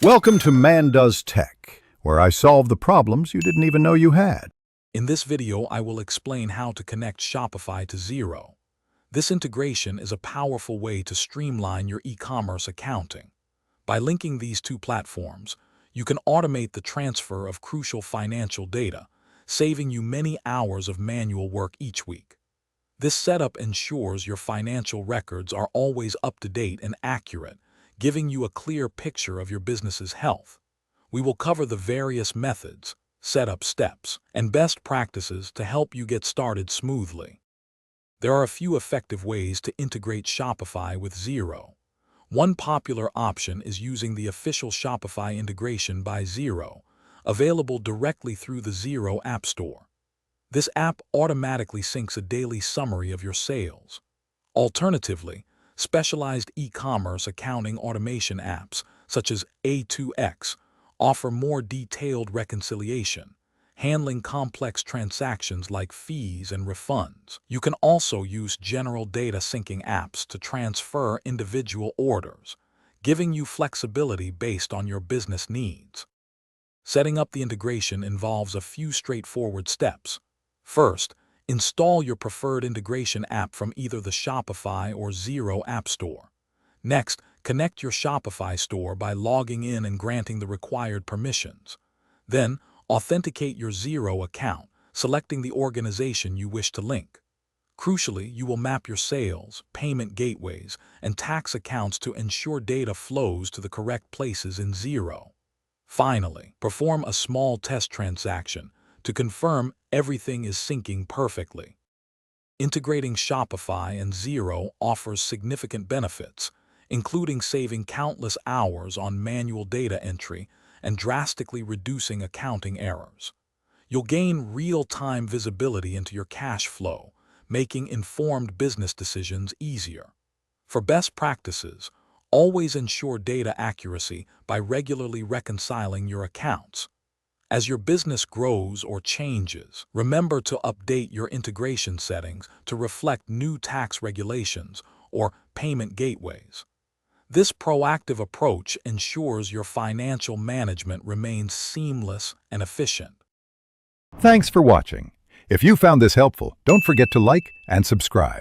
Welcome to Man Does Tech, where I solve the problems you didn't even know you had. In this video, I will explain how to connect Shopify to Xero. This integration is a powerful way to streamline your e-commerce accounting. By linking these two platforms, you can automate the transfer of crucial financial data, saving you many hours of manual work each week. This setup ensures your financial records are always up to date and accurate, giving you a clear picture of your business's health. We will cover the various methods, setup steps, and best practices to help you get started smoothly. There are a few effective ways to integrate Shopify with Xero. One popular option is using the official Shopify integration by Xero, available directly through the Xero App Store. This app automatically syncs a daily summary of your sales. Alternatively, specialized e-commerce accounting automation apps, such as A2X, offer more detailed reconciliation, handling complex transactions like fees and refunds. You can also use general data syncing apps to transfer individual orders, giving you flexibility based on your business needs. Setting up the integration involves a few straightforward steps. First, install your preferred integration app from either the Shopify or Xero App Store. Next, connect your Shopify store by logging in and granting the required permissions. Then, authenticate your Xero account, selecting the organization you wish to link. Crucially, you will map your sales, payment gateways, and tax accounts to ensure data flows to the correct places in Xero. Finally, perform a small test transaction to confirm everything is syncing perfectly. Integrating Shopify and Xero offers significant benefits, including saving countless hours on manual data entry and drastically reducing accounting errors. You'll gain real-time visibility into your cash flow, making informed business decisions easier. For best practices, always ensure data accuracy by regularly reconciling your accounts. As your business grows or changes, remember to update your integration settings to reflect new tax regulations or payment gateways. This proactive approach ensures your financial management remains seamless and efficient. Thanks for watching. If you found this helpful, don't forget to like and subscribe.